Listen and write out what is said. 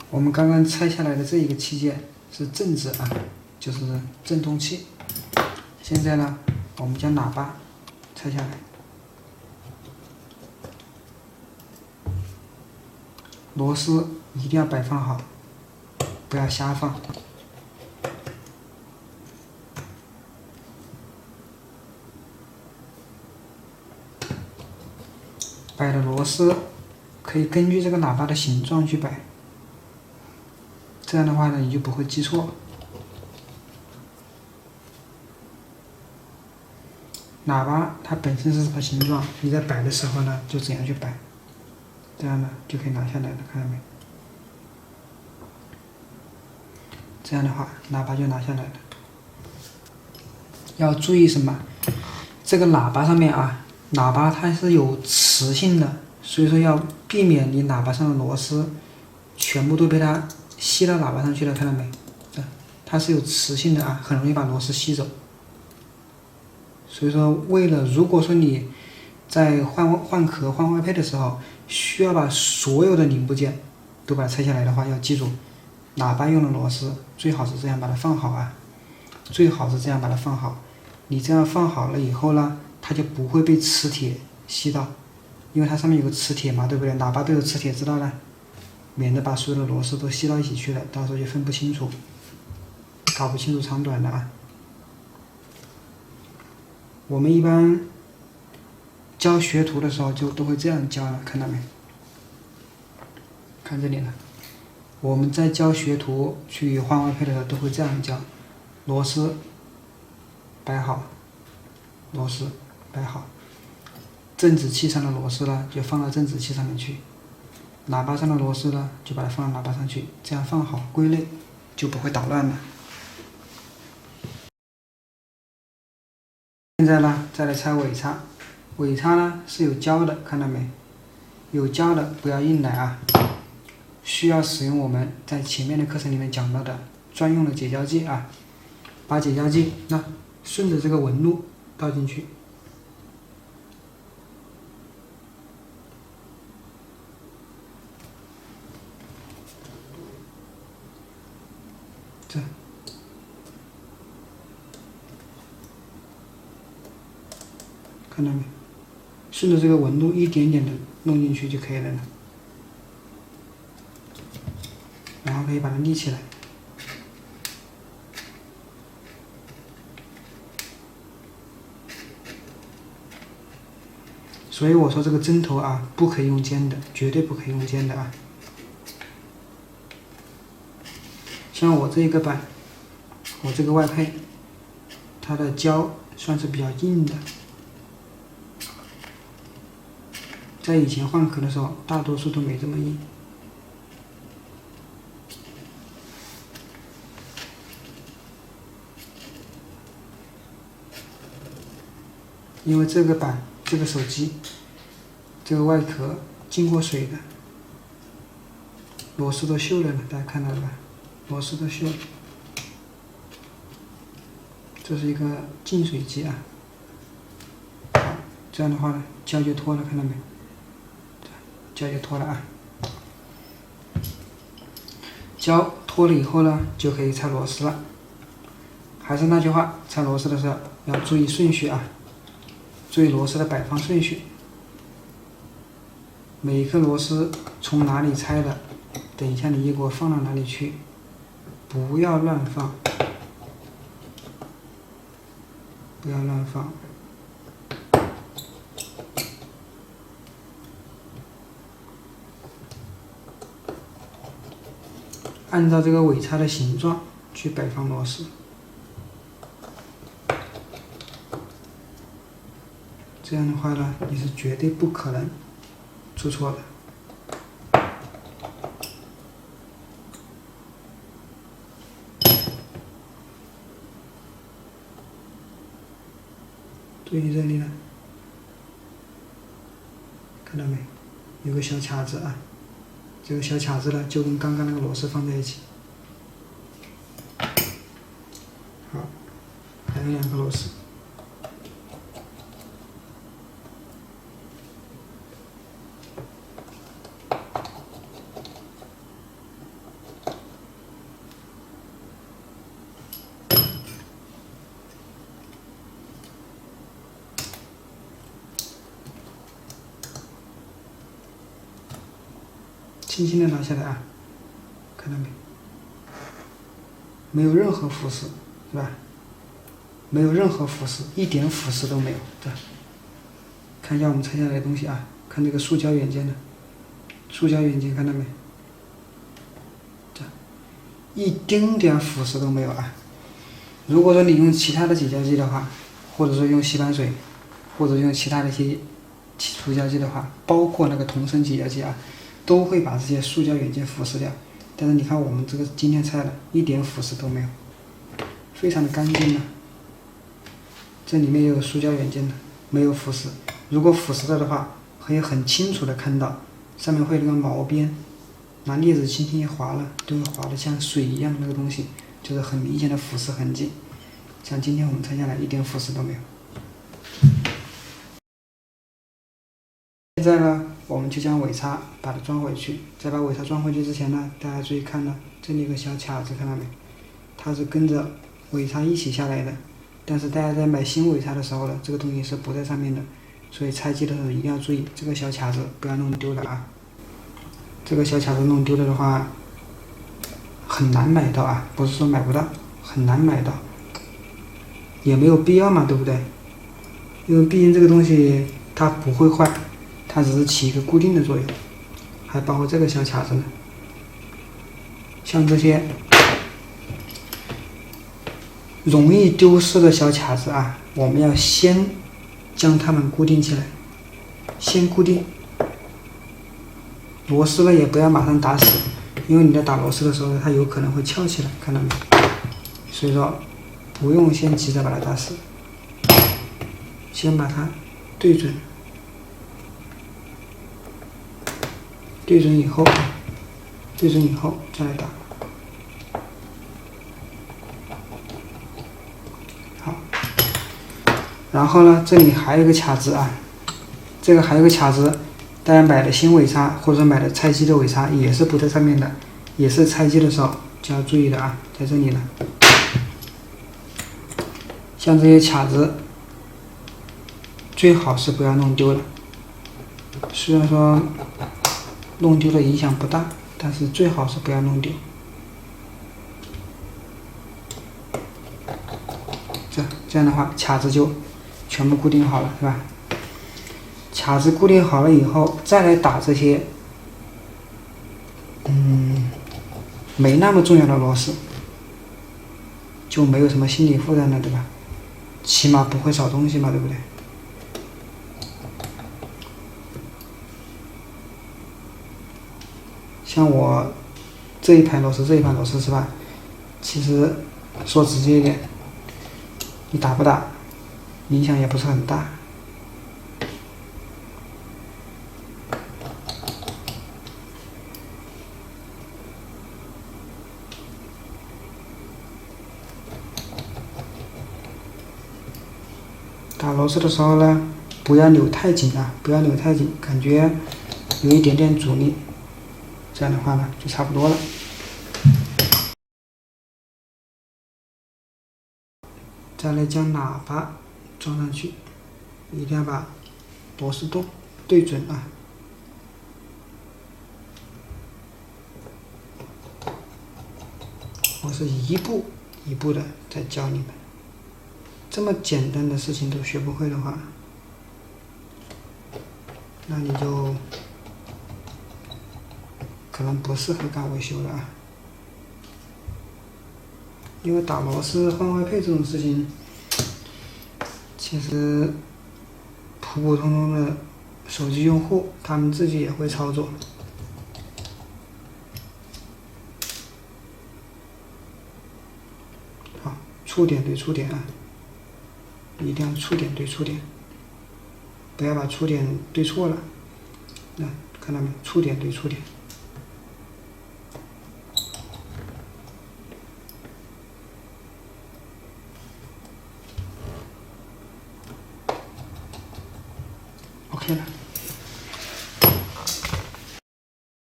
我们刚刚拆下来的这一个器件是振子啊，就是振动器。现在呢，我们将喇叭拆下来，螺丝一定要摆放好，不要瞎放。摆的螺丝可以根据这个喇叭的形状去摆，这样的话呢，你就不会记错。喇叭它本身是什么形状，你在摆的时候呢，就怎样去摆，这样呢就可以拿下来了，看到没？这样的话，喇叭就拿下来了。要注意什么？这个喇叭上面啊，喇叭它是有磁性的，所以说要避免你喇叭上的螺丝全部都被它吸到喇叭上去了，看到没？它是有磁性的啊，很容易把螺丝吸走。所以说，如果说你在换壳换外配的时候，需要把所有的零部件都把它拆下来的话，要记住，喇叭用的螺丝最好是这样把它放好啊，最好是这样把它放好。你这样放好了以后呢，它就不会被磁铁吸到，因为它上面有个磁铁嘛，对不对？喇叭都有磁铁，知道了，免得把所有的螺丝都吸到一起去了，到时候就分不清楚，搞不清楚长短的啊。我们一般教学徒的时候就都会这样教了，看到没？看这里了，我们在教学徒去换外配的时候都会这样教：螺丝摆好，螺丝摆好，振子器上的螺丝呢就放到振子器上面去，喇叭上的螺丝呢就把它放到喇叭上去，这样放好归类，就不会捣乱了。现在呢，再来拆尾叉。尾叉呢是有胶的，看到没？有胶的不要硬来啊，需要使用我们在前面的课程里面讲到的专用的解胶剂啊。把解胶剂顺着这个纹路倒进去，这。看到没？顺着这个纹路一点点的弄进去就可以了，然后可以把它立起来。所以我说这个针头啊，不可以用尖的，绝对不可以用尖的啊。像我这一个板，我这个外配，它的胶算是比较硬的。在以前换壳的时候，大多数都没这么硬。因为这个板、这个手机、这个外壳经过水的，螺丝都锈了呢，大家看到了吧？螺丝都锈了。这是一个净水机啊。这样的话呢，胶就脱了，看到没？胶就脱了啊。胶脱了以后呢，就可以拆螺丝了。还是那句话，拆螺丝的时候要注意顺序啊，注意螺丝的摆放顺序。每一颗螺丝从哪里拆的，等一下你一给我放到哪里去，不要乱放，不要乱放。按照这个尾叉的形状去摆放螺丝，这样的话呢，你是绝对不可能出错的。注意这里了，看到没？有个小卡子啊，这个小卡子呢，就跟刚刚那个螺丝放在一起。好，还有2个螺丝。轻轻的拿下来啊，看到没？没有任何腐蚀，是吧？没有任何腐蚀，一点腐蚀都没有。对，看一下我们拆下来的东西啊，看这个塑胶元件的，塑胶元件看到没？这一丁点腐蚀都没有啊。如果说你用其他的挤胶机的话，或者说用吸盘水，或者用其他的一些除胶剂的话，包括那个同声挤胶机啊，都会把这些塑胶元件腐蚀掉。但是你看我们这个今天拆的，一点腐蚀都没有，非常的干净的。这里面也有塑胶元件的，没有腐蚀。如果腐蚀了的话，可以很清楚的看到上面会有那个毛边，拿镊子轻轻一划了，都会划得像水一样，那个东西就是很明显的腐蚀痕迹。像今天我们拆下来，一点腐蚀都没有。现在呢，我们就将尾叉把它装回去。在把尾叉装回去之前呢，大家注意看呢，这里有个小卡子，看到没？它是跟着尾叉一起下来的。但是大家在买新尾叉的时候呢，这个东西是不在上面的，所以拆机的时候一定要注意这个小卡子不要弄丢了啊。这个小卡子弄丢了的话，很难买到啊，不是说买不到，很难买到，也没有必要嘛，对不对？因为毕竟这个东西它不会坏。它只是起一个固定的作用，还包括这个小卡子呢。像这些容易丢失的小卡子啊，我们要先将它们固定起来，先固定。螺丝呢也不要马上打死，因为你在打螺丝的时候，它有可能会翘起来，看到没？所以说不用先急着把它打死，先把它对准。对准以后再来打。好，然后呢，这里还有一个卡子啊，这个还有一个卡子，大家买的新尾叉或者买的拆机的尾叉也是不在上面的，也是拆机的时候就要注意的啊，在这里呢。像这些卡子，最好是不要弄丢了。虽然说弄丢了影响不大，但是最好是不要弄丢。这样的话，卡子就全部固定好了，是吧？卡子固定好了以后，再来打这些，没那么重要的螺丝，就没有什么心理负担了，对吧？起码不会少东西嘛，对不对？像我这一排螺丝是吧？其实说直接一点，你打不打，影响也不是很大。打螺丝的时候呢，不要扭太紧啊，不要扭太紧，感觉有一点点阻力。这样的话呢，就差不多了。再来将喇叭装上去，一定要把螺丝洞对准啊。我是一步一步的在教你们，这么简单的事情都学不会的话，那你就可能不适合干维修了啊。因为打螺丝换外配这种事情，其实普普通通的手机用户他们自己也会操作。好，触点对触点啊，一定要触点对触点，不要把触点对错了。那看到没？触点对触点。